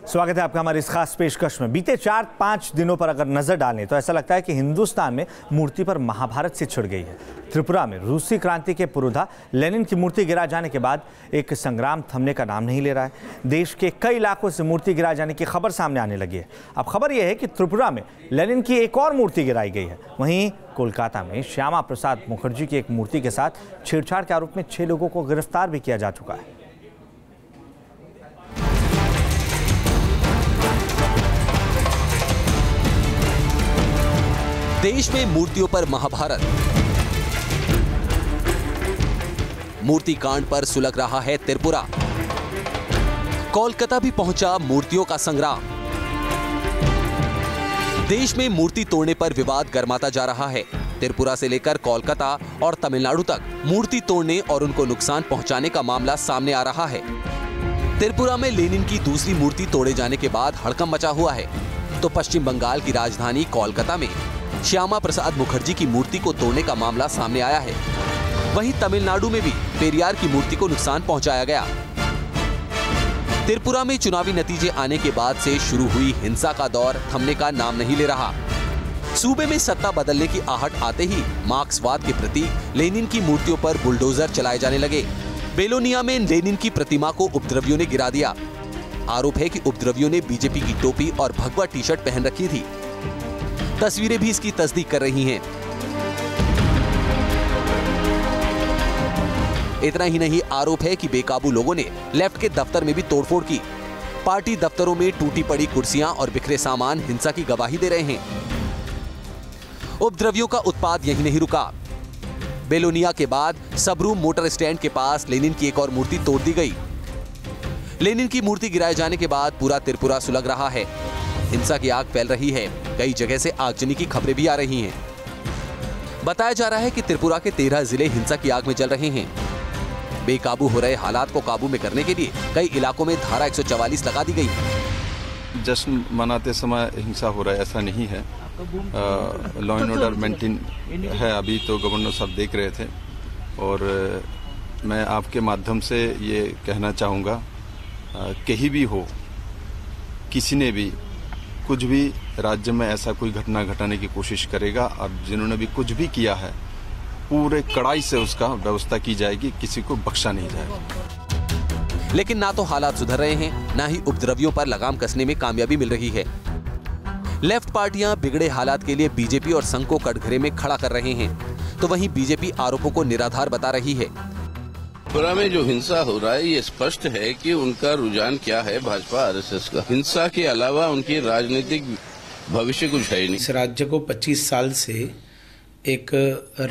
स्वागत है आपका हमारी इस खास पेशकश में। बीते 4-5 दिनों पर अगर नजर डालें तो ऐसा लगता है कि हिंदुस्तान में मूर्ति पर महाभारत से छिड़ गई है। त्रिपुरा में रूसी क्रांति के पुरोधा लेनिन की मूर्ति गिरा जाने के बाद एक संग्राम थमने का नाम नहीं ले रहा है। देश के कई इलाकों से मूर्ति गिरा जाने की खबर सामने आने लगी है। अब खबर यह है कि त्रिपुरा में लेनिन की एक और मूर्ति गिराई गई है। वहीं कोलकाता में श्यामा प्रसाद मुखर्जी की एक मूर्ति के साथ छेड़छाड़ के आरोप में 6 लोगों को गिरफ्तार भी किया जा चुका है। देश में मूर्तियों पर महाभारत। मूर्ति कांड पर सुलग रहा है त्रिपुरा। कोलकाता भी पहुंचा मूर्तियों का संग्राम। देश में मूर्ति तोड़ने पर विवाद गर्माता जा रहा है। त्रिपुरा से लेकर कोलकाता और तमिलनाडु तक मूर्ति तोड़ने और उनको नुकसान पहुंचाने का मामला सामने आ रहा है। त्रिपुरा में लेनिन की दूसरी मूर्ति तोड़े जाने के बाद हड़कंप मचा हुआ है, तो पश्चिम बंगाल की राजधानी कोलकाता में श्यामा प्रसाद मुखर्जी की मूर्ति को तोड़ने का मामला सामने आया है। वहीं तमिलनाडु में भी पेरियार की मूर्ति को नुकसान पहुंचाया गया। त्रिपुरा में चुनावी नतीजे आने के बाद से शुरू हुई हिंसा का दौर थमने का नाम नहीं ले रहा। सूबे में सत्ता बदलने की आहट आते ही मार्क्सवाद के प्रतीक लेनिन की मूर्तियों पर बुलडोजर चलाए जाने लगे। बेलोनिया में लेनिन की प्रतिमा को उपद्रवियों ने गिरा दिया। आरोप है कि उपद्रवियों ने बीजेपी की टोपी और भगवा टी शर्ट पहन रखी थी। तस्वीरें भी इसकी तस्दीक कर रही हैं। इतना ही नहीं, आरोप है कि बेकाबू लोगों ने लेफ्ट के दफ्तर में भी तोड़फोड़ की। पार्टी दफ्तरों में टूटी पड़ी कुर्सियां और बिखरे सामान हिंसा की गवाही दे रहे हैं। उपद्रवियों का उत्पात यही नहीं रुका। बेलोनिया के बाद सबरू मोटर स्टैंड के पास लेनिन की एक और मूर्ति तोड़ दी गई। लेनिन की मूर्ति गिराए जाने के बाद पूरा त्रिपुरा सुलग रहा है। हिंसा की आग फैल रही है। कई जगह से आगजनी की खबरें भी आ रही हैं। बताया जा रहा है कि त्रिपुरा के 13 जिले हिंसा की आग में जल रहे हैं। बेकाबू हो रहे हालात को काबू में करने के लिए कई इलाकों में धारा 144 लगा दी गई। जश्न मनाते समय हिंसा हो रहा है ऐसा नहीं है। लॉ एंड ऑर्डर मेंटेन है। अभी तो गवर्नर साहब देख रहे थे और मैं आपके माध्यम से ये कहना चाहूँगा, कहीं भी हो, किसी ने भी कुछ भी राज्य में ऐसा कोई घटना घटाने की कोशिश करेगा और जिन्होंने भी कुछ भी किया है पूरे कड़ाई से उसका व्यवस्था की जाएगी, किसी को बख्शा नहीं जाएगा। लेकिन ना तो हालात सुधर रहे हैं, ना ही उपद्रवियों पर लगाम कसने में कामयाबी मिल रही है। लेफ्ट पार्टियां बिगड़े हालात के लिए बीजेपी और संघ को कटघरे में खड़ा कर रहे हैं, तो वहीं बीजेपी आरोपों को निराधार बता रही है। त्रिपुरा में जो हिंसा हो रहा है ये स्पष्ट है कि उनका रुझान क्या है, भाजपा आरएसएस का। हिंसा के अलावा उनकी राजनीतिक भविष्य कुछ है ही नहीं। इस राज्य को 25 साल से एक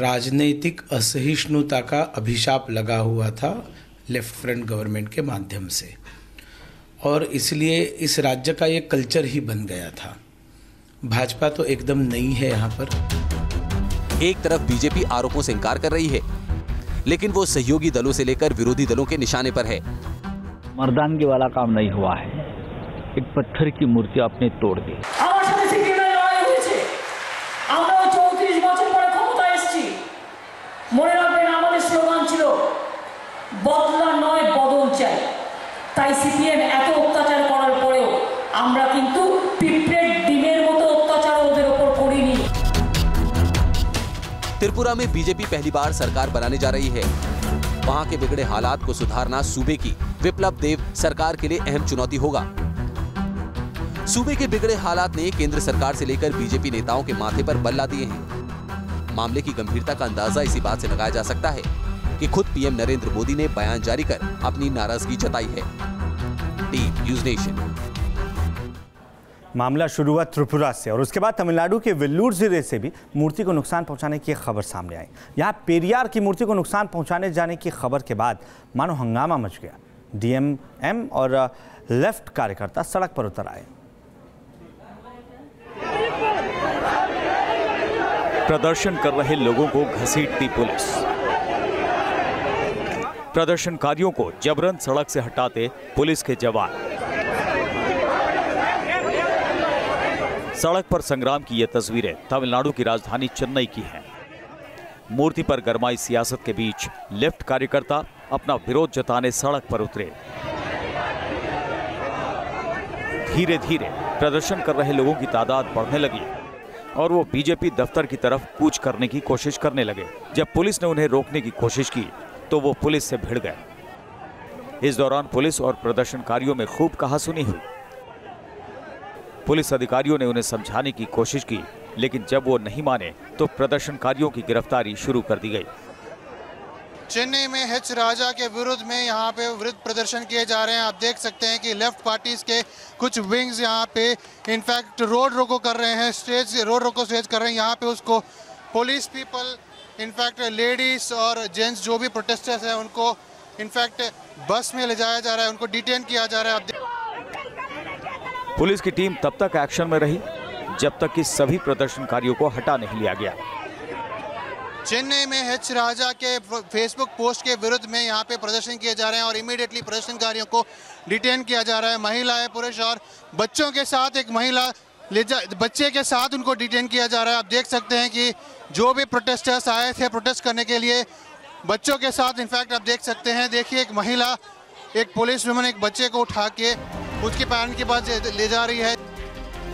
राजनीतिक असहिष्णुता का अभिशाप लगा हुआ था लेफ्ट फ्रंट गवर्नमेंट के माध्यम से, और इसलिए इस राज्य का ये कल्चर ही बन गया था। भाजपा तो एकदम नई है यहाँ पर। एक तरफ बीजेपी आरोपों से इंकार कर रही है, लेकिन वो सहयोगी दलों से लेकर विरोधी दलों के निशाने पर है। मर्दानगी वाला काम नहीं हुआ है। एक पत्थर की मूर्ति आपने तोड़ दी। বদলা নয় বদল চাই। তাই সিপিএম এত অত্যাচার করার পরেও আমরা কিন্তু পিঁপড়ের ডিমের মতো অত্যাচার ওদের উপর করিনি। त्रिपुरा में बीजेपी पहली बार सरकार बनाने जा रही है। वहां के बिगड़े हालात को सुधारना सूबे की विप्लव देव सरकार के लिए अहम चुनौती होगा। सूबे के बिगड़े हालात ने केंद्र सरकार से लेकर बीजेपी नेताओं के माथे पर बल ला दिए हैं। मामले की गंभीरता का अंदाजा इसी बात से लगाया जा सकता है कि खुद पीएम नरेंद्र मोदी ने बयान जारी कर अपनी नाराजगी जताई है। Team news nation. मामला शुरू हुआ त्रिपुरा से और उसके बाद तमिलनाडु के वेल्लूर जिले से भी मूर्ति को नुकसान पहुंचाने की खबर सामने आई। यहां पेरियार की मूर्ति को नुकसान पहुंचाने जाने की खबर के बाद मानो हंगामा मच गया। डीएमएम और लेफ्ट कार्यकर्ता सड़क पर उतर आए। प्रदर्शन कर रहे लोगों को घसीटती पुलिस। प्रदर्शनकारियों को जबरन सड़क से हटाते पुलिस के जवान। सड़क पर संग्राम की ये तस्वीरें तमिलनाडु की राजधानी चेन्नई की हैं। मूर्ति पर गरमाई सियासत के बीच लेफ्ट कार्यकर्ता अपना विरोध जताने सड़क पर उतरे। धीरे धीरे प्रदर्शन कर रहे लोगों की तादाद बढ़ने लगी और वो बीजेपी दफ्तर की तरफ कूच करने की कोशिश करने लगे। जब पुलिस ने उन्हें रोकने की कोशिश की तो वो पुलिस से भिड़ गए। इस दौरान पुलिस और प्रदर्शनकारियों में खूब कहासुनी हुई। पुलिस अधिकारियों ने उन्हें समझाने की कोशिश की, लेकिन जब वो नहीं माने तो प्रदर्शनकारियों की गिरफ्तारी शुरू कर दी गई। चेन्नई में एच राजा के विरुद्ध में यहाँ पे विरोध प्रदर्शन किए जा रहे हैं। आप देख सकते हैं कि लेफ्ट पार्टीज के कुछ विंग्स यहाँ पे इनफैक्ट रोड रोको कर रहे हैं, रोड रोको स्टेज कर रहे हैं। यहाँ पे उसको पुलिस पीपल इनफैक्ट लेडीज और जेंट्स जो भी प्रोटेस्टर्स हैं उनको इनफैक्ट बस में ले जाया जा रहा है, उनको डिटेन किया जा रहा है। पुलिस की टीम तब तक एक्शन में रही जब तक कि सभी प्रदर्शनकारियों को हटा नहीं लिया गया। चेन्नई में एच राजा के फेसबुक पोस्ट के विरुद्ध में यहाँ पे प्रदर्शन किए जा रहे हैं और इमीडिएटली प्रदर्शनकारियों को डिटेन किया जा रहा है। महिलाएं, पुरुष और बच्चों के साथ एक महिला बच्चे के साथ उनको डिटेन किया जा रहा है। आप देख सकते हैं कि जो भी प्रोटेस्टर्स आए थे प्रोटेस्ट करने के लिए बच्चों के साथ इनफैक्ट आप देख सकते हैं, देखिए एक महिला, एक पुलिस वुमन एक बच्चे को उठा के उसके पेरेंट के पास ले जा रही है।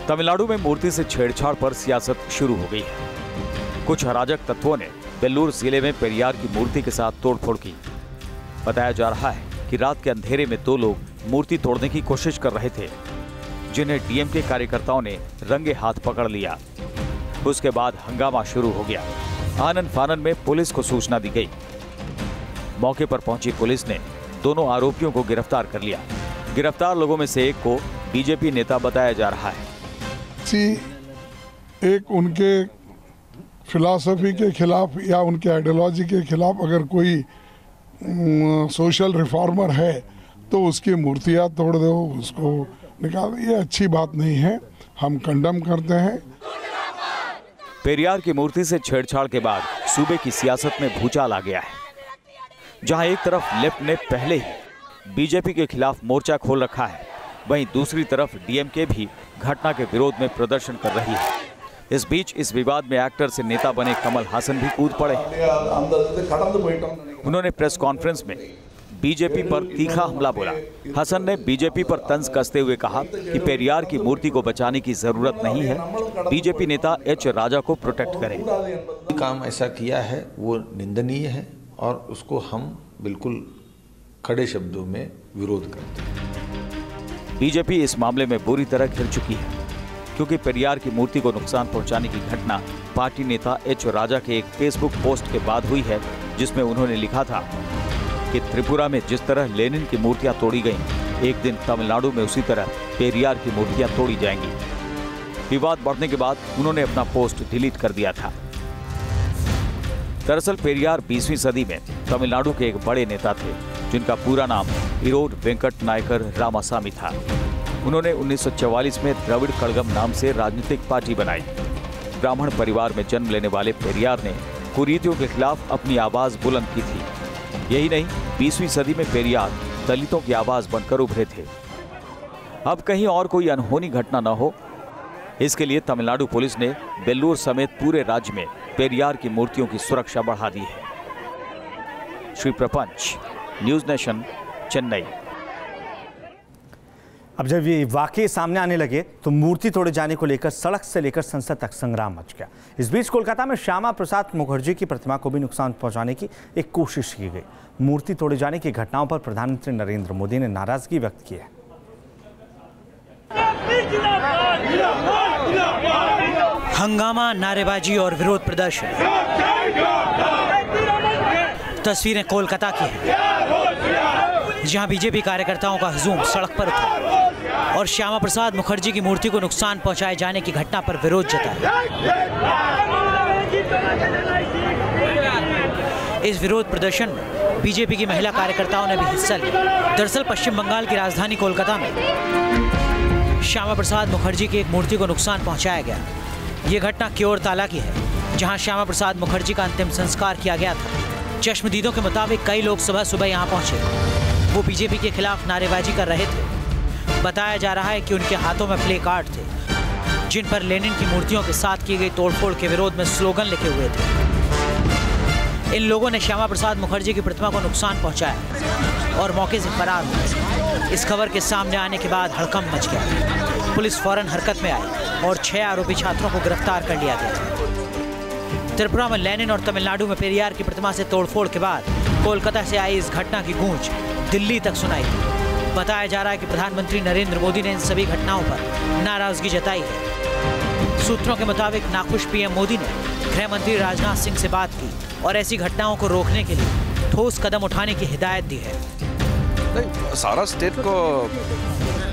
तमिलनाडु में मूर्ति से छेड़छाड़ पर सियासत शुरू हो गई है। कुछ अराजक तत्वों ने वेल्लूर जिले में पेरियार की मूर्ति के साथ तोड़फोड़ की। बताया जा रहा है कि रात के अंधेरे में 2 लोग मूर्ति तोड़ने की कोशिश कर रहे थे, जिन्हें डीएमके कार्यकर्ताओं ने रंगे हाथ पकड़ लिया। उसके बाद हंगामा शुरू हो गया। आनन फानन में पुलिस को सूचना दी गई। मौके पर पहुंची पुलिस ने दोनों आरोपियों को गिरफ्तार कर लिया। गिरफ्तार लोगों में से एक को बीजेपी नेता बताया जा रहा है। एक उनके फिलॉसफी के खिलाफ या उनके आइडियोलॉजी के खिलाफ अगर कोई सोशल रिफॉर्मर है तो उसकी मूर्तियां तोड़ दो, उसको निकाल, ये अच्छी बात नहीं है, हम कंडम करते हैं। पेरियार की मूर्ति से छेड़छाड़ के बाद सूबे की सियासत में भूचाल आ गया है। जहां एक तरफ लेफ्ट ने पहले ही बीजेपी के खिलाफ मोर्चा खोल रखा है, वहीं दूसरी तरफ डीएमके भी घटना के विरोध में प्रदर्शन कर रही है। इस बीच इस विवाद में एक्टर से नेता बने कमल हासन भी कूद पड़े। उन्होंने प्रेस कॉन्फ्रेंस में बीजेपी पर तीखा हमला बोला। हसन ने बीजेपी पर तंज कसते हुए कहा कि पेरियार की मूर्ति को बचाने की जरूरत नहीं है, बीजेपी नेता एच राजा को प्रोटेक्ट करें। काम ऐसा किया है वो निंदनीय है और उसको हम बिल्कुल कड़े शब्दों में विरोध करते हैं। बीजेपी इस मामले में बुरी तरह घिर चुकी है, क्योंकि पेरियार की मूर्ति को नुकसान पहुंचाने की घटना पार्टी नेता एच राजा के एक फेसबुक पोस्ट के बाद हुई है, जिसमें उन्होंने लिखा था कि त्रिपुरा में जिस तरह लेनिन की मूर्तियां तोड़ी गईं, एक दिन तमिलनाडु में उसी तरह पेरियार की मूर्तियां तोड़ी जाएंगी। विवाद बढ़ने के बाद उन्होंने अपना पोस्ट डिलीट कर दिया था। दरअसल पेरियार 20वीं सदी में तमिलनाडु के एक बड़े नेता थे, जिनका पूरा नाम इरोड वेंकट नायकर रामासामी था। उन्होंने 1944 में द्रविड़ कड़गम नाम से राजनीतिक पार्टी बनाई। ब्राह्मण परिवार में जन्म लेने वाले पेरियार ने कुरीतियों के खिलाफ अपनी आवाज बुलंद की थी। यही नहीं, 20वीं सदी में पेरियार दलितों की आवाज बनकर उभरे थे। अब कहीं और कोई अनहोनी घटना न हो, इसके लिए तमिलनाडु पुलिस ने वेल्लूर समेत पूरे राज्य में पेरियार की मूर्तियों की सुरक्षा बढ़ा दी है। श्री प्रपंच, न्यूज नेशन, चेन्नई। अब जब ये वाकये सामने आने लगे तो मूर्ति तोड़े जाने को लेकर सड़क से लेकर संसद तक संग्राम मच गया। इस बीच कोलकाता में श्यामा प्रसाद मुखर्जी की प्रतिमा को भी नुकसान पहुंचाने की एक कोशिश की गई। मूर्ति तोड़े जाने की घटनाओं पर प्रधानमंत्री नरेंद्र मोदी ने नाराजगी व्यक्त की है। हंगामा, नारेबाजी और विरोध प्रदर्शन। तस्वीरें कोलकाता की हैं, जहां बीजेपी कार्यकर्ताओं का हुजूम सड़क पर उतरा और श्यामा प्रसाद मुखर्जी की मूर्ति को नुकसान पहुंचाए जाने की घटना पर विरोध जताया। इस विरोध प्रदर्शन में बीजेपी की महिला कार्यकर्ताओं ने भी हिस्सा लिया। दरअसल पश्चिम बंगाल की राजधानी कोलकाता में श्यामा प्रसाद मुखर्जी की एक मूर्ति को नुकसान पहुंचाया गया। ये घटना क्योर ताला की है, जहां श्यामा प्रसाद मुखर्जी का अंतिम संस्कार किया गया था। चश्मदीदों के मुताबिक कई लोग सुबह यहाँ पहुंचे। वो बीजेपी के खिलाफ नारेबाजी कर रहे थे। बताया जा रहा है कि उनके हाथों में प्ले कार्ड थे, जिन पर लेनिन की मूर्तियों के साथ की गई तोड़फोड़ के विरोध में स्लोगन लिखे हुए थे। इन लोगों ने श्यामा प्रसाद मुखर्जी की प्रतिमा को नुकसान पहुंचाया और मौके से फरार हुए। इस खबर के सामने आने के बाद हड़कंप मच गया। पुलिस फौरन हरकत में आई और 6 आरोपी छात्रों को गिरफ्तार कर लिया गया। त्रिपुरा में लेनिन और तमिलनाडु में पेरियार की प्रतिमा से तोड़फोड़ के बाद कोलकाता से आई इस घटना की गूंज दिल्ली तक सुनाई दी। बताया जा रहा है कि प्रधानमंत्री नरेंद्र मोदी ने इन सभी घटनाओं पर नाराजगी जताई है। सूत्रों के मुताबिक नाखुश पीएम मोदी ने गृह मंत्री राजनाथ सिंह से बात की और ऐसी घटनाओं को रोकने के लिए ठोस कदम उठाने की हिदायत दी है। नहीं, सारा स्टेट को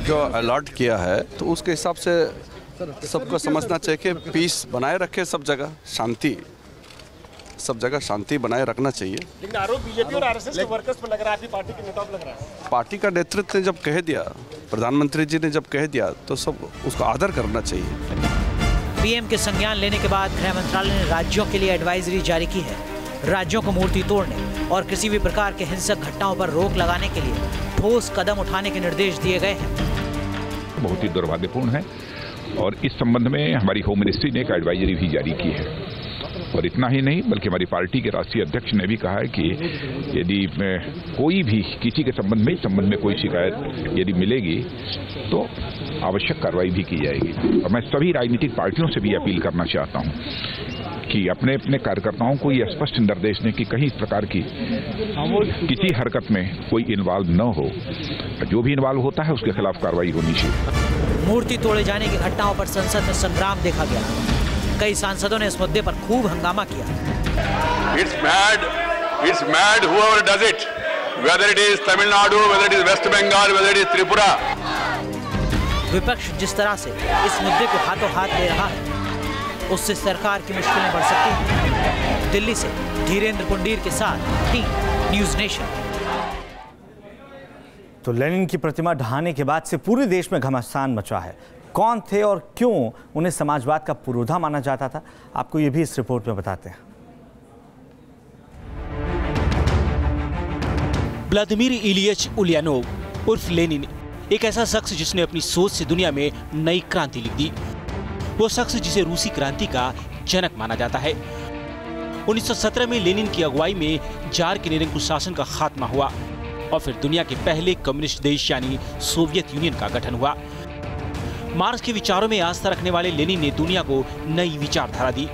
जो अलर्ट किया है तो उसके हिसाब से सबको समझना चाहिए कि पीस बनाए रखे, सब जगह शांति, सब जगह शांति बनाए रखना चाहिए। लेकिन आरोप बीजेपी और आरएसएस के वर्कर्स पर लग रहा है, पार्टी के नेताओं पर लग रहा है। पार्टी का नेतृत्व ने जब कह दिया, प्रधानमंत्री जी ने जब कह दिया तो सब उसको आदर करना चाहिए। पीएम के संज्ञान लेने के बाद गृह मंत्रालय ने राज्यों के लिए एडवाइजरी जारी की है। राज्यों को मूर्ति तोड़ने और किसी भी प्रकार के हिंसक घटनाओं पर रोक लगाने के लिए ठोस कदम उठाने के निर्देश दिए गए हैं। बहुत ही दुर्भाग्यपूर्ण है और इस संबंध में हमारी होम मिनिस्ट्री ने एक एडवाइजरी भी जारी की है। और इतना ही नहीं बल्कि हमारी पार्टी के राष्ट्रीय अध्यक्ष ने भी कहा है कि यदि कोई भी किसी के संबंध में कोई शिकायत यदि मिलेगी तो आवश्यक कार्रवाई भी की जाएगी। और मैं सभी राजनीतिक पार्टियों से भी अपील करना चाहता हूं कि अपने अपने कार्यकर्ताओं को यह स्पष्ट निर्देश दें कि कहीं इस प्रकार की किसी हरकत में कोई इन्वॉल्व न हो। जो भी इन्वॉल्व होता है उसके खिलाफ कार्रवाई होनी चाहिए। मूर्ति तोड़े जाने की घटनाओं पर संसद में संग्राम देखा गया। कई सांसदों ने इस मुद्दे पर खूब हंगामा किया। It's mad whoever does it, whether it is Tamil Nadu, whether it is West Bengal, whether it is Tripura. विपक्ष जिस तरह से इस मुद्दे को हाथों हाथ ले रहा है उससे सरकार की मुश्किलें बढ़ सकती हैं। दिल्ली से धीरेन्द्र पुंडीर के साथ टीम न्यूज़ नेशन। तो लेनिन की प्रतिमा ढहाने के बाद से पूरे देश में घमासान मचा है। कौन थे और क्यों उन्हें समाजवाद का पुरोधा माना जाता था, आपको ये भी इस रिपोर्ट में बताते हैं। व्लादिमीर इलियच उलियानोव उर्फ लेनिन एक ऐसा शख्स जिसने अपनी सोच से दुनिया में नई क्रांति लिख दी। वो शख्स जिसे रूसी क्रांति का जनक माना जाता है। 1917 में लेनिन की अगुवाई में जार के निरंकुश शासन का खात्मा हुआ और फिर दुनिया के पहले कम्युनिस्ट देश यानी सोवियत यूनियन का गठन हुआ। मार्क्स के विचारों में आस्था रखने वाले लेनिन ने दुनिया को नई विचारधारा दी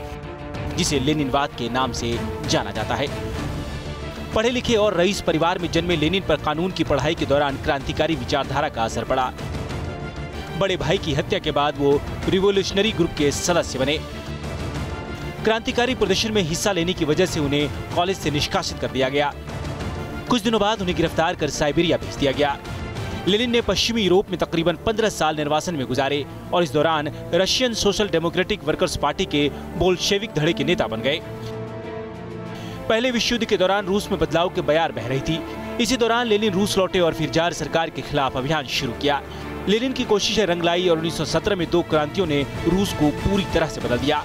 जिसे लेनिनवाद के नाम से जाना जाता है। पढ़े लिखे और रईस परिवार में जन्मे लेनिन पर कानून की पढ़ाई के दौरान क्रांतिकारी विचारधारा का असर पड़ा। बड़े भाई की हत्या के बाद वो रिवोल्यूशनरी ग्रुप के सदस्य बने। क्रांतिकारी प्रदर्शन में हिस्सा लेने की वजह से उन्हें कॉलेज से निष्कासित कर दिया गया। कुछ दिनों बाद उन्हें गिरफ्तार कर साइबेरिया भेज दिया गया। लेनिन ने पश्चिमी यूरोप में तकरीबन 15 साल निर्वासन में गुजारे और इस दौरान Russian social democratic workers party के बोल्शेविक धड़े के नेता बन गए। पहले विश्व युद्ध के दौरान रूस में बदलाव के बयार बह रही थी। इसी दौरान लेनिन रूस लौटे और फिर जार सरकार के खिलाफ अभियान शुरू किया। लेनिन की कोशिशें रंग लाई और 1917 में 2 क्रांतियों ने रूस को पूरी तरह से बदल दिया।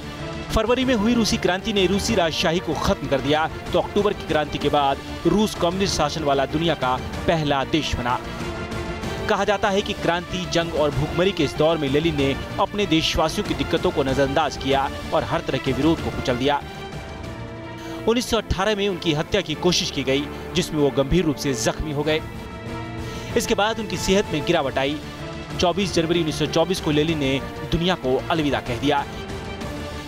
फरवरी में हुई रूसी क्रांति ने रूसी राजशाही को खत्म कर दिया तो अक्टूबर की क्रांति के बाद रूस कम्युनिस्ट शासन वाला दुनिया का पहला देश बना। कहा जाता है कि क्रांति, जंग और भूखमरी के इस दौर में लेनिन ने अपने देशवासियों की दिक्कतों को नजरअंदाज किया और हर तरह के विरोध को कुचल दिया। 1918 में उनकी हत्या की कोशिश की गई जिसमें वो गंभीर रूप से जख्मी हो गए। इसके बाद उनकी सेहत में गिरावट आई। 24 जनवरी 1924 को लेनिन ने दुनिया को अलविदा कह दिया,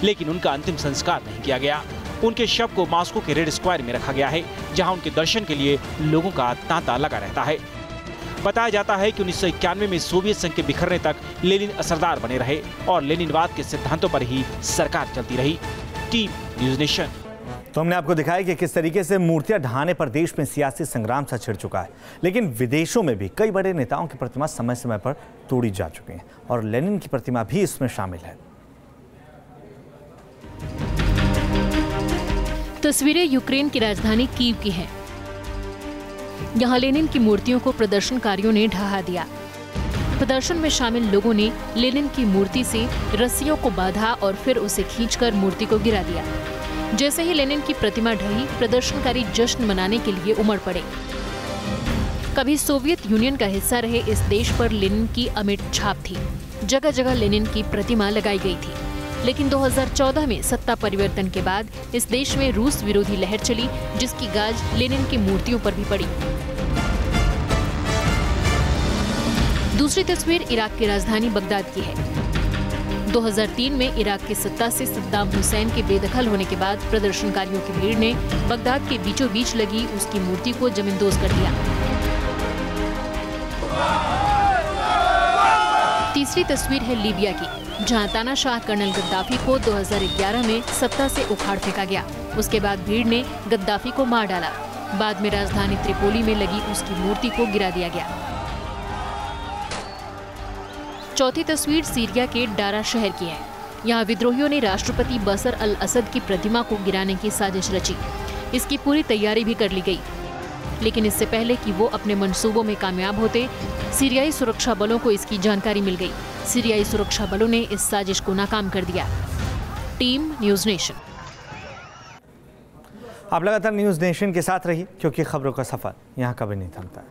लेकिन उनका अंतिम संस्कार नहीं किया गया। उनके शव को मॉस्को के रेड स्क्वायर में रखा गया है जहां उनके दर्शन के लिए लोगों का तांता लगा रहता है। बताया जाता है कि 1991 में सोवियत संघ के बिखरने तक लेनिन असरदार बने रहे और लेनिनवाद के सिद्धांतों पर ही सरकार चलती रही। Team news nation. तो हमने आपको दिखाया कि किस तरीके से मूर्तियां ढहाने पर देश में सियासी संग्राम सा छिड़ चुका है, लेकिन विदेशों में भी कई बड़े नेताओं की प्रतिमा समय समय पर तोड़ी जा चुकी हैं और लेनिन की प्रतिमा भी इसमें शामिल है। तस्वीरें यूक्रेन की राजधानी कीव की हैं। यहाँ लेनिन की मूर्तियों को प्रदर्शनकारियों ने ढहा दिया। प्रदर्शन में शामिल लोगों ने लेनिन की मूर्ति से रस्सियों को बांधा और फिर उसे खींचकर मूर्ति को गिरा दिया। जैसे ही लेनिन की प्रतिमा ढही, प्रदर्शनकारी जश्न मनाने के लिए उमड़ पड़े। कभी सोवियत यूनियन का हिस्सा रहे इस देश पर लेनिन की अमिट छाप थी। जगह जगह लेनिन की प्रतिमा लगाई गई थी, लेकिन 2014 में सत्ता परिवर्तन के बाद इस देश में रूस विरोधी लहर चली जिसकी गाज लेनिन की मूर्तियों पर भी पड़ी। दूसरी तस्वीर इराक की राजधानी बगदाद की है। 2003 में इराक की सत्ता से सद्दाम हुसैन के बेदखल होने के बाद प्रदर्शनकारियों की भीड़ ने बगदाद के बीचों बीच लगी उसकी मूर्ति को जमींदोज कर दिया। तीसरी तस्वीर है लीबिया की, जहां तानाशाह कर्नल गद्दाफी को 2011 में सत्ता से उखाड़ फेंका गया। उसके बाद भीड़ ने गद्दाफी को मार डाला। बाद में राजधानी त्रिपोली में लगी उसकी मूर्ति को गिरा दिया गया। चौथी तस्वीर सीरिया के डारा शहर की है। यहाँ विद्रोहियों ने राष्ट्रपति बशर अल असद की प्रतिमा को गिराने की साजिश रची। इसकी पूरी तैयारी भी कर ली गई, लेकिन इससे पहले कि वो अपने मंसूबों में कामयाब होते, सीरियाई सुरक्षा बलों को इसकी जानकारी मिल गई। सीरियाई सुरक्षा बलों ने इस साजिश को नाकाम कर दिया। Team news nation. आप लगातार न्यूज़ नेशन के साथ रहिए, क्योंकि खबरों का सफर यहाँ कभी नहीं थमता।